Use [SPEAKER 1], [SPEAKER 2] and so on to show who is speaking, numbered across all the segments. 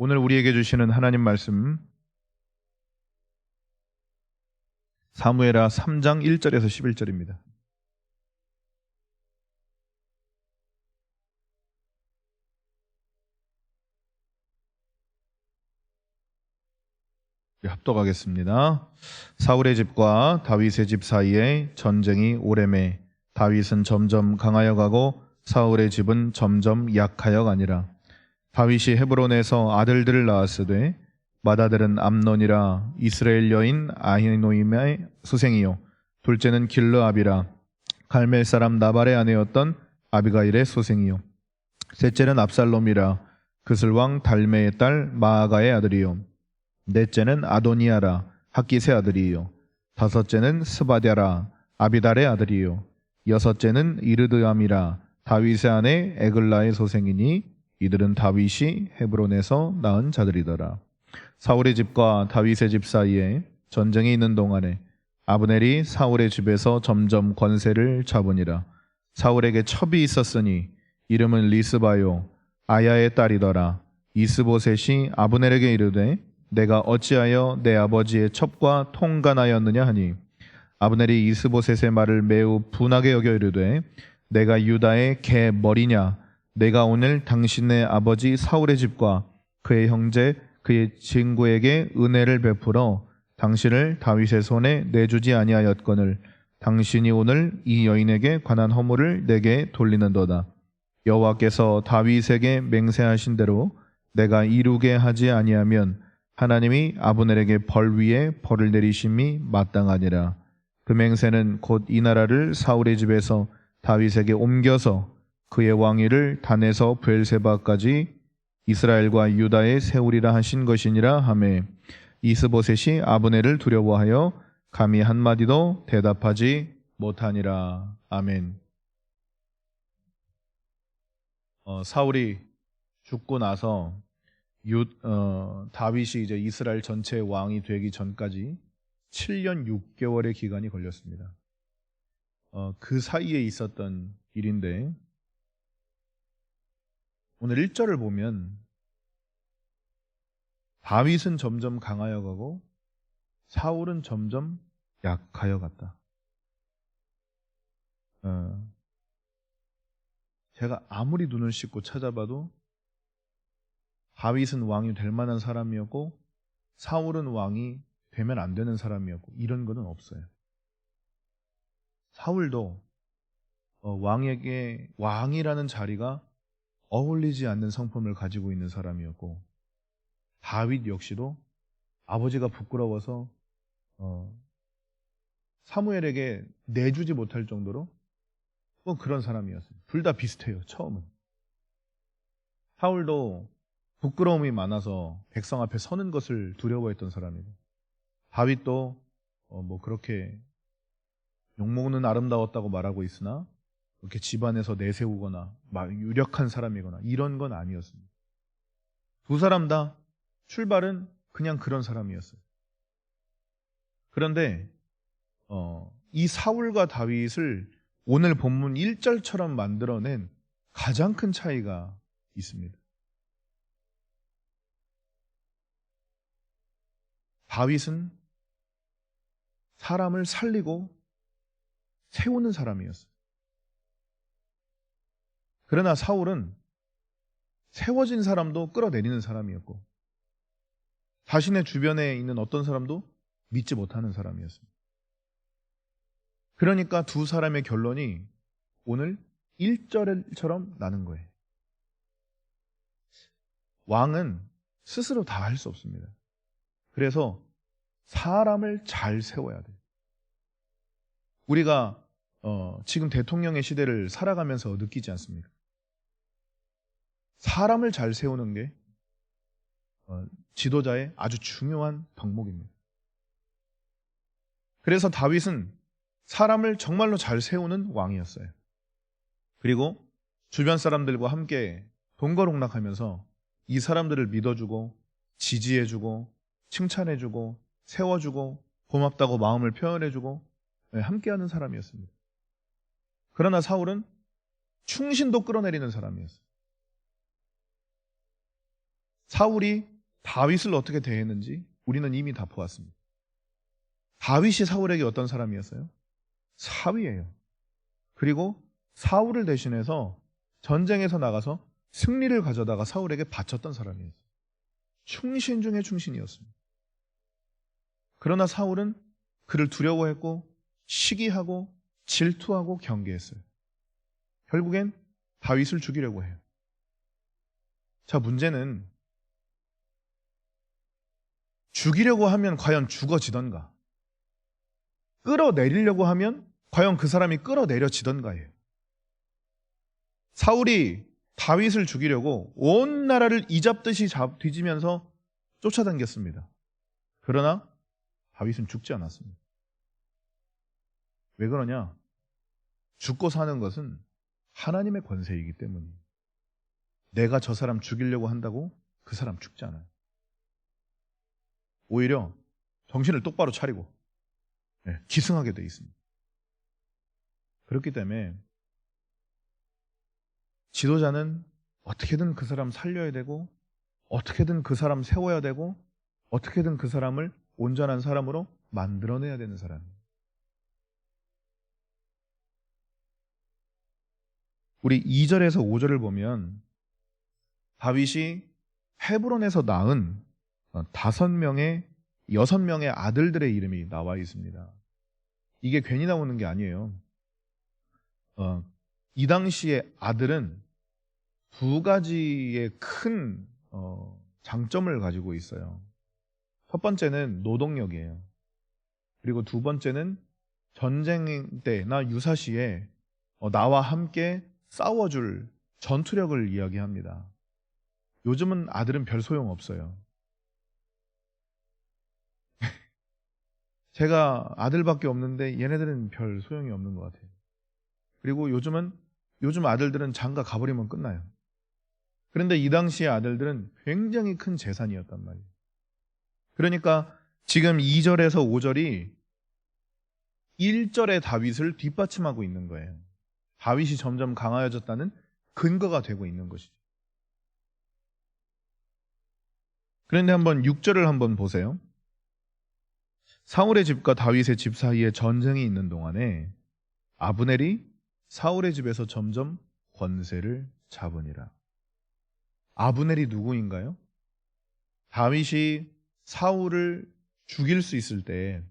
[SPEAKER 1] 오늘 우리에게 주시는 하나님 말씀 사무엘하 3장 1절에서 11절입니다. 합독하겠습니다. 사울의 집과 다윗의 집 사이에 전쟁이 오래매 다윗은 점점 강하여 가고 사울의 집은 점점 약하여 가니라. 다윗이 헤브론에서 아들들을 낳았으되 맏아들은 암논이라 이스라엘 여인 아히노임의 소생이요 둘째는 길르압이라 갈멜 사람 나발의 아내였던 아비가일의 소생이요 셋째는 압살롬이라 그슬 왕 달메의 딸 마아가의 아들이요 넷째는 아도니아라 학깃의 아들이요 다섯째는 스바랴라 아비달의 아들이요 여섯째는 이르드암이라 다윗의 아내 에글라의 소생이니 이들은 다윗이 헤브론에서 낳은 자들이더라. 사울의 집과 다윗의 집 사이에 전쟁이 있는 동안에 아브넬이 사울의 집에서 점점 권세를 잡으니라. 사울에게 첩이 있었으니 이름은 리스바요 아야의 딸이더라. 이스보셋이 아브넬에게 이르되 내가 어찌하여 내 아버지의 첩과 통간하였느냐 하니 아브넬이 이스보셋의 말을 매우 분하게 여겨 이르되 내가 유다의 개 머리냐 내가 오늘 당신의 아버지 사울의 집과 그의 형제 그의 친구에게 은혜를 베풀어 당신을 다윗의 손에 내주지 아니하였거늘 당신이 오늘 이 여인에게 관한 허물을 내게 돌리는도다. 여호와께서 다윗에게 맹세하신 대로 내가 이루게 하지 아니하면 하나님이 아브넬에게 벌 위에 벌을 내리심이 마땅하니라. 그 맹세는 곧 이 나라를 사울의 집에서 다윗에게 옮겨서 그의 왕위를 단에서 브엘세바까지 이스라엘과 유다에 세우리라 하신 것이니라 하매 이스보셋이 아브넬을 두려워하여 감히 한마디도 대답하지 못하니라. 아멘. 사울이 죽고 나서 다윗이 이제 이스라엘 전체의 왕이 되기 전까지 7년 6개월의 기간이 걸렸습니다. 그 사이에 있었던 일인데 오늘 1절을 보면 다윗은 점점 강하여 가고 사울은 점점 약하여 갔다. 제가 아무리 눈을 씻고 찾아봐도 다윗은 왕이 될 만한 사람이었고 사울은 왕이 되면 안 되는 사람이었고 이런 거는 없어요. 사울도 왕에게 왕이라는 자리가 어울리지 않는 성품을 가지고 있는 사람이었고 다윗 역시도 아버지가 부끄러워서 사무엘에게 내주지 못할 정도로 그런 사람이었어요. 둘 다 비슷해요. 처음은. 사울도 부끄러움이 많아서 백성 앞에 서는 것을 두려워했던 사람이고 다윗도 그렇게 욕먹는 아름다웠다고 말하고 있으나 그렇게 집안에서 내세우거나 막 유력한 사람이거나 이런 건 아니었습니다. 두 사람 다 출발은 그냥 그런 사람이었어요. 그런데 이 사울과 다윗을 오늘 본문 1절처럼 만들어낸 가장 큰 차이가 있습니다. 다윗은 사람을 살리고 세우는 사람이었어요. 그러나 사울은 세워진 사람도 끌어내리는 사람이었고 자신의 주변에 있는 어떤 사람도 믿지 못하는 사람이었습니다. 그러니까 두 사람의 결론이 오늘 1절처럼 나는 거예요. 왕은 스스로 다 할 수 없습니다. 그래서 사람을 잘 세워야 돼요. 우리가 지금 대통령의 시대를 살아가면서 느끼지 않습니까? 사람을 잘 세우는 게 지도자의 아주 중요한 덕목입니다. 그래서 다윗은 사람을 정말로 잘 세우는 왕이었어요. 그리고 주변 사람들과 함께 동거동락하면서 이 사람들을 믿어주고 지지해주고 칭찬해주고 세워주고 고맙다고 마음을 표현해주고 함께하는 사람이었습니다. 그러나 사울은 충신도 끌어내리는 사람이었어요. 사울이 다윗을 어떻게 대했는지 우리는 이미 다 보았습니다. 다윗이 사울에게 어떤 사람이었어요? 사위예요. 그리고 사울을 대신해서 전쟁에서 나가서 승리를 가져다가 사울에게 바쳤던 사람이었어요. 충신 중에 충신이었습니다. 그러나 사울은 그를 두려워했고 시기하고 질투하고 경계했어요. 결국엔 다윗을 죽이려고 해요. 자, 문제는 죽이려고 하면 과연 죽어지던가, 끌어내리려고 하면 과연 그 사람이 끌어내려지던가예요. 사울이 다윗을 죽이려고 온 나라를 이잡듯이 뒤지면서 쫓아다녔습니다. 그러나 다윗은 죽지 않았습니다. 왜 그러냐? 죽고 사는 것은 하나님의 권세이기 때문이에요. 내가 저 사람 죽이려고 한다고 그 사람 죽지 않아요. 오히려 정신을 똑바로 차리고 기승하게 돼 있습니다. 그렇기 때문에 지도자는 어떻게든 그 사람 살려야 되고, 어떻게든 그 사람 세워야 되고, 어떻게든 그 사람을 온전한 사람으로 만들어내야 되는 사람이에요. 우리 2절에서 5절을 보면 다윗이 헤브론에서 낳은 6명의 아들들의 이름이 나와 있습니다. 이게 괜히 나오는 게 아니에요. 이 당시에 아들은 두 가지의 큰 장점을 가지고 있어요. 첫 번째는 노동력이에요. 그리고 두 번째는 전쟁 때나 유사시에 나와 함께 싸워줄 전투력을 이야기합니다. 요즘은 아들은 별 소용 없어요. 제가 아들밖에 없는데 얘네들은 별 소용이 없는 것 같아요. 그리고 요즘 아들들은 장가 가버리면 끝나요. 그런데 이 당시의 아들들은 굉장히 큰 재산이었단 말이에요. 그러니까 지금 2절에서 5절이 1절의 다윗을 뒷받침하고 있는 거예요. 다윗이 점점 강하여졌다는 근거가 되고 있는 것이죠. 그런데 한번 6절을 한번 보세요. 사울의 집과 다윗의 집 사이에 전쟁이 있는 동안에 아브넬이 사울의 집에서 점점 권세를 잡으니라. 아브넬이 누구인가요? 다윗이 사울을 죽일 수 있을 때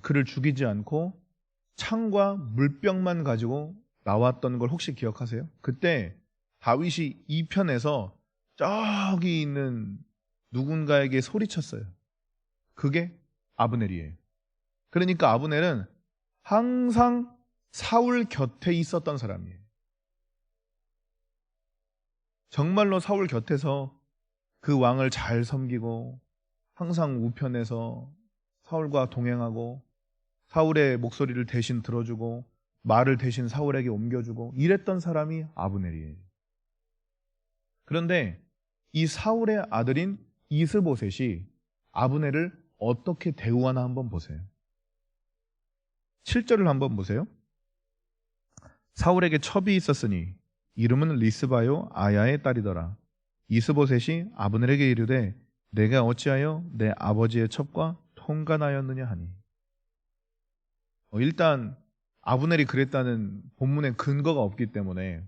[SPEAKER 1] 그를 죽이지 않고 창과 물병만 가지고 나왔던 걸 혹시 기억하세요? 그때 다윗이 이 편에서 저기 있는 누군가에게 소리쳤어요. 그게 아브넬이에요. 그러니까 아브넬은 항상 사울 곁에 있었던 사람이에요. 정말로 사울 곁에서 그 왕을 잘 섬기고 항상 우편에서 사울과 동행하고 사울의 목소리를 대신 들어주고 말을 대신 사울에게 옮겨주고 이랬던 사람이 아브넬이에요. 그런데 이 사울의 아들인 이스보셋이 아브넬을 어떻게 대우하나 한번 보세요. 7절을 한번 보세요. 사울에게 첩이 있었으니 이름은 리스바요 아야의 딸이더라. 이스보셋이 아브넬에게 이르되 내가 어찌하여 내 아버지의 첩과 통간하였느냐 하니. 일단 아브넬이 그랬다는 본문의 근거가 없기 때문에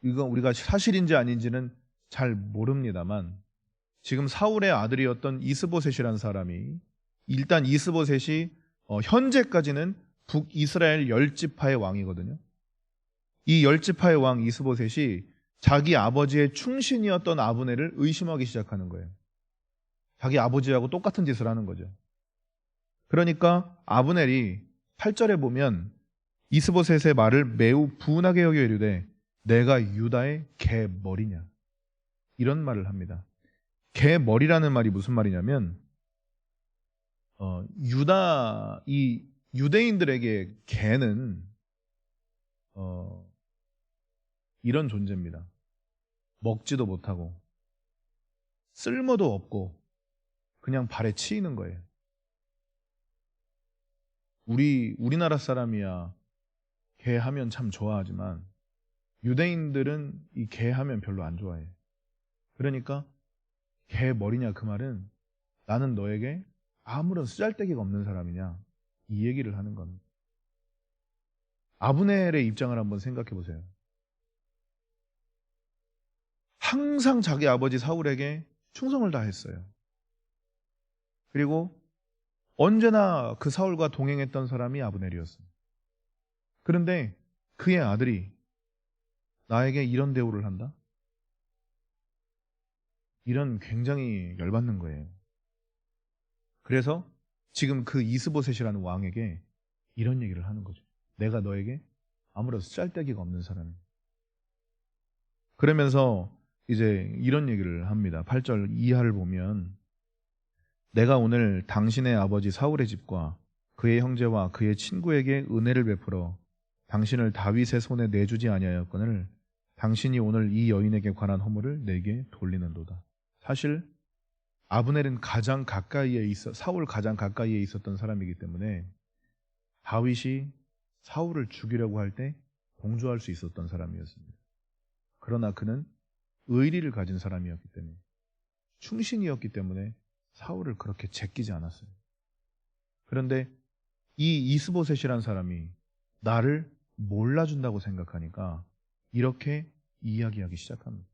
[SPEAKER 1] 이건 우리가 사실인지 아닌지는 잘 모릅니다만 지금 사울의 아들이었던 이스보셋이라는 사람이 일단 이스보셋이 현재까지는 북이스라엘 10지파의 왕이거든요. 이 10지파의 왕 이스보셋이 자기 아버지의 충신이었던 아브넬을 의심하기 시작하는 거예요. 자기 아버지하고 똑같은 짓을 하는 거죠. 그러니까 아브넬이 8절에 보면 이스보셋의 말을 매우 분하게 여겨 이르되 내가 유다의 개머리냐 이런 말을 합니다. 개머리라는 말이 무슨 말이냐면 이 유대인들에게 개는 이런 존재입니다. 먹지도 못하고 쓸모도 없고 그냥 발에 치이는 거예요. 우리나라 사람이야 개 하면 참 좋아하지만 유대인들은 이 개 하면 별로 안 좋아해요. 그러니까 개 머리냐 그 말은 나는 너에게 아무런 쓰잘데기가 없는 사람이냐 이 얘기를 하는 겁니다. 아브넬의 입장을 한번 생각해 보세요. 항상 자기 아버지 사울에게 충성을 다했어요. 그리고 언제나 그 사울과 동행했던 사람이 아브넬이었어요. 그런데 그의 아들이 나에게 이런 대우를 한다? 이런 굉장히 열받는 거예요. 그래서 지금 그 이스보셋이라는 왕에게 이런 얘기를 하는 거죠. 내가 너에게 아무런 쓰잘데기가 없는 사람이야. 그러면서 이제 이런 얘기를 합니다. 8절 이하를 보면 내가 오늘 당신의 아버지 사울의 집과 그의 형제와 그의 친구에게 은혜를 베풀어 당신을 다윗의 손에 내주지 아니하였거늘 당신이 오늘 이 여인에게 관한 허물을 내게 돌리는도다. 사실 아브넬은 가장 가까이에 사울 가장 가까이에 있었던 사람이기 때문에 다윗이 사울을 죽이려고 할 때 동조할 수 있었던 사람이었습니다. 그러나 그는 의리를 가진 사람이었기 때문에 충신이었기 때문에 사울을 그렇게 제끼지 않았어요. 그런데 이 이스보셋이란 사람이 나를 몰라준다고 생각하니까 이렇게 이야기하기 시작합니다.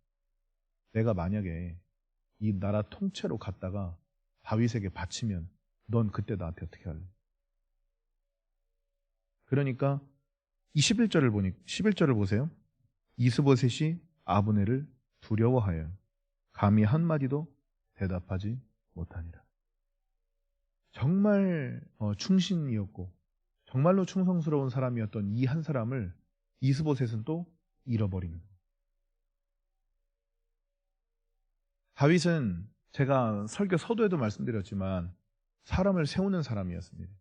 [SPEAKER 1] 내가 만약에 이 나라 통째로 갔다가 다윗에게 바치면 넌 그때 나한테 어떻게 할래? 그러니까 이 11절을 보세요. 이스보셋이 아브넬을 두려워하여 감히 한마디도 대답하지 못하니라. 정말 충신이었고 정말로 충성스러운 사람이었던 이 한 사람을 이스보셋은 또 잃어버립니다. 다윗은 제가 설교 서두에도 말씀드렸지만 사람을 세우는 사람이었습니다.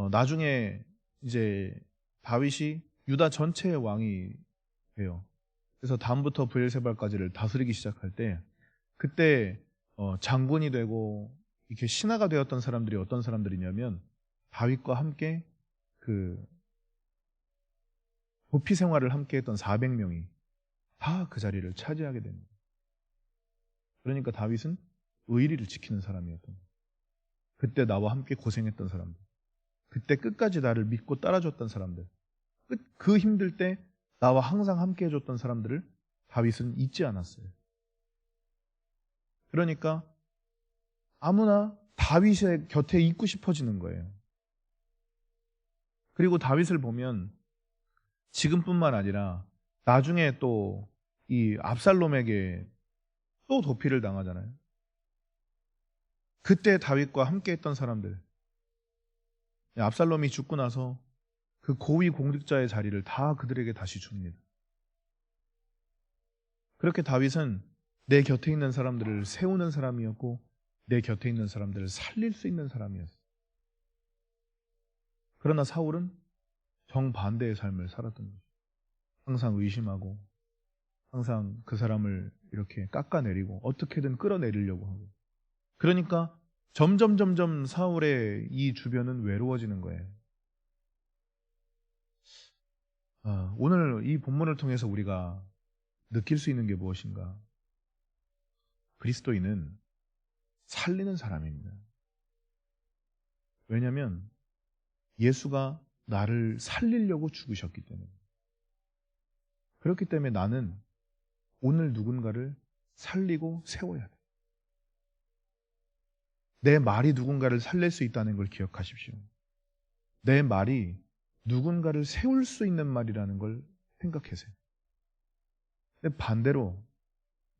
[SPEAKER 1] 나중에 이제 다윗이 유다 전체의 왕이 돼요. 그래서 다음부터 브엘세바까지를 다스리기 시작할 때 그때 장군이 되고 이렇게 신하가 되었던 사람들이 어떤 사람들이냐면 다윗과 함께 그 도피 생활을 함께 했던 400명이 다 그 자리를 차지하게 됩니다. 그러니까 다윗은 의리를 지키는 사람이었던 거예요. 그때 나와 함께 고생했던 사람들, 그때 끝까지 나를 믿고 따라줬던 사람들, 그 힘들 때 나와 항상 함께 해줬던 사람들을 다윗은 잊지 않았어요. 그러니까 아무나 다윗의 곁에 있고 싶어지는 거예요. 그리고 다윗을 보면 지금뿐만 아니라 나중에 또 이 압살롬에게 또 도피를 당하잖아요. 그때 다윗과 함께 했던 사람들, 압살롬이 죽고 나서 그 고위 공직자의 자리를 다 그들에게 다시 줍니다. 그렇게 다윗은 내 곁에 있는 사람들을 세우는 사람이었고 내 곁에 있는 사람들을 살릴 수 있는 사람이었어요. 그러나 사울은 정반대의 삶을 살았던 거죠. 항상 의심하고 항상 그 사람을 이렇게 깎아내리고 어떻게든 끌어내리려고 하고. 그러니까 점점 사울의 이 주변은 외로워지는 거예요. 오늘 이 본문을 통해서 우리가 느낄 수 있는 게 무엇인가? 그리스도인은 살리는 사람입니다. 왜냐하면 예수가 나를 살리려고 죽으셨기 때문에. 그렇기 때문에 나는 오늘 누군가를 살리고 세워야 돼. 내 말이 누군가를 살릴 수 있다는 걸 기억하십시오. 내 말이 누군가를 세울 수 있는 말이라는 걸 생각하세요. 근데 반대로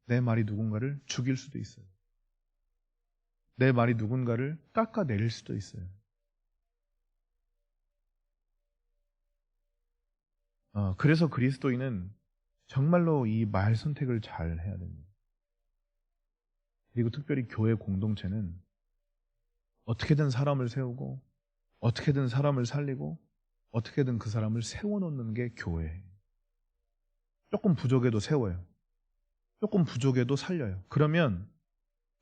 [SPEAKER 1] 내 말이 누군가를 죽일 수도 있어요. 내 말이 누군가를 깎아내릴 수도 있어요. 그래서 그리스도인은 정말로 이 말 선택을 잘 해야 됩니다. 그리고 특별히 교회 공동체는 어떻게든 사람을 세우고 어떻게든 사람을 살리고 어떻게든 그 사람을 세워놓는 게 교회예요. 조금 부족해도 세워요. 조금 부족해도 살려요. 그러면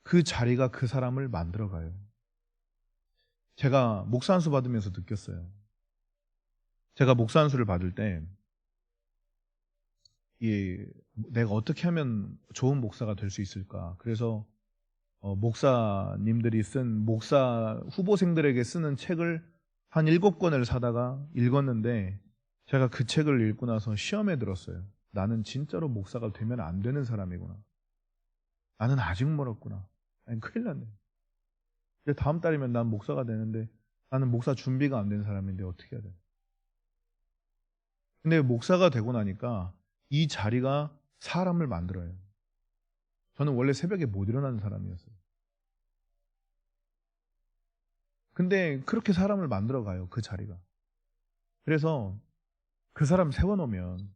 [SPEAKER 1] 그 자리가 그 사람을 만들어가요. 제가 목사 안수 받으면서 느꼈어요. 제가 목사 안수를 받을 때 내가 어떻게 하면 좋은 목사가 될 수 있을까? 그래서 목사님들이 쓴 목사 후보생들에게 쓰는 책을 한 7권을 사다가 읽었는데 제가 그 책을 읽고 나서 시험에 들었어요. 나는 진짜로 목사가 되면 안 되는 사람이구나. 나는 아직 멀었구나. 아니, 큰일 났네. 이제 다음 달이면 난 목사가 되는데 나는 목사 준비가 안 된 사람인데 어떻게 해야 돼? 근데 목사가 되고 나니까 이 자리가 사람을 만들어요. 저는 원래 새벽에 못 일어나는 사람이었어요. 근데 그렇게 사람을 만들어 가요, 그 자리가. 그래서 그 사람 세워놓으면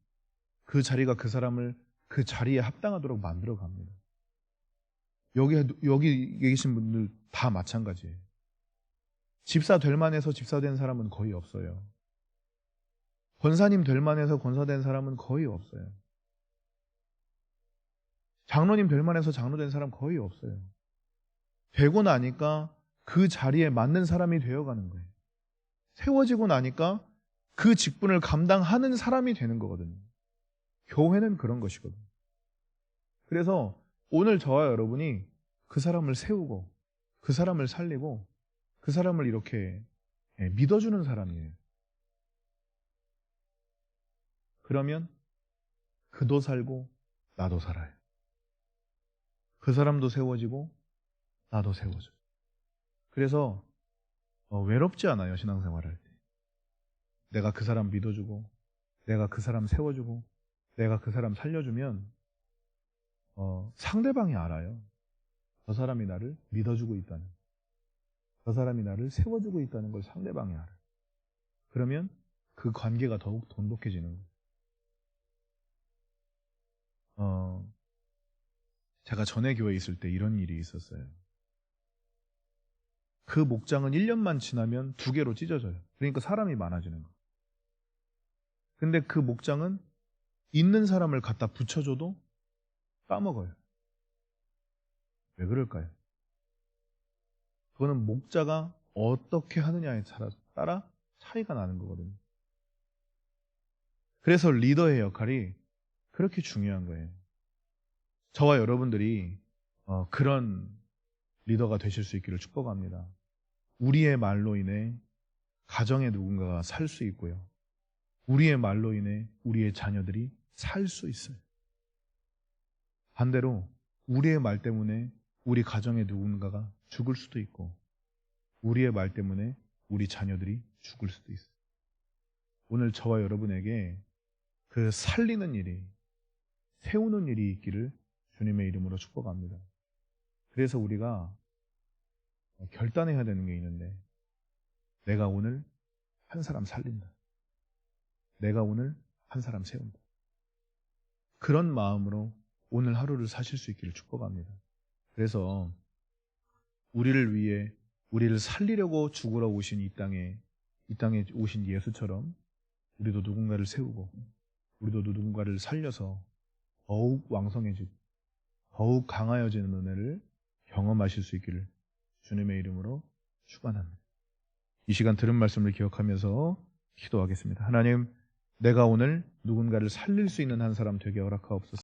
[SPEAKER 1] 그 자리가 그 사람을 그 자리에 합당하도록 만들어 갑니다. 여기 계신 분들 다 마찬가지예요. 집사 될 만해서 집사 된 사람은 거의 없어요. 권사님 될 만해서 권사 된 사람은 거의 없어요. 장로님 될 만해서 장로 된 사람 거의 없어요. 되고 나니까 그 자리에 맞는 사람이 되어가는 거예요. 세워지고 나니까 그 직분을 감당하는 사람이 되는 거거든요. 교회는 그런 것이거든요. 그래서 오늘 저와 여러분이 그 사람을 세우고 그 사람을 살리고 그 사람을 이렇게 믿어주는 사람이에요. 그러면 그도 살고 나도 살아요. 그 사람도 세워지고 나도 세워져요. 그래서 외롭지 않아요, 신앙생활할 때. 내가 그 사람 믿어주고 내가 그 사람 세워주고 내가 그 사람 살려주면 상대방이 알아요. 저 사람이 나를 믿어주고 있다는, 저 사람이 나를 세워주고 있다는 걸 상대방이 알아요. 그러면 그 관계가 더욱 돈독해지는 거예요. 제가 전에 교회에 있을 때 이런 일이 있었어요. 그 목장은 1년만 지나면 2개로 찢어져요. 그러니까 사람이 많아지는 거예요. 근데 그 목장은 있는 사람을 갖다 붙여줘도 까먹어요. 왜 그럴까요? 그거는 목자가 어떻게 하느냐에 따라 차이가 나는 거거든요. 그래서 리더의 역할이 그렇게 중요한 거예요. 저와 여러분들이 그런 리더가 되실 수 있기를 축복합니다. 우리의 말로 인해 가정에 누군가가 살 수 있고요. 우리의 말로 인해 우리의 자녀들이 살 수 있어요. 반대로 우리의 말 때문에 우리 가정에 누군가가 죽을 수도 있고 우리의 말 때문에 우리 자녀들이 죽을 수도 있어요. 오늘 저와 여러분에게 그 살리는 일이, 세우는 일이 있기를 주님의 이름으로 축복합니다. 그래서 우리가 결단해야 되는 게 있는데, 내가 오늘 한 사람 살린다. 내가 오늘 한 사람 세운다. 그런 마음으로 오늘 하루를 사실 수 있기를 축복합니다. 그래서 우리를 위해 우리를 살리려고 죽으러 오신 이 땅에 오신 예수처럼 우리도 누군가를 세우고 우리도 누군가를 살려서 더욱 왕성해지고 더욱 강하여지는 은혜를 경험하실 수 있기를 주님의 이름으로 축원합니다. 이 시간 들은 말씀을 기억하면서 기도하겠습니다. 하나님, 내가 오늘 누군가를 살릴 수 있는 한 사람 되게 허락하옵소서.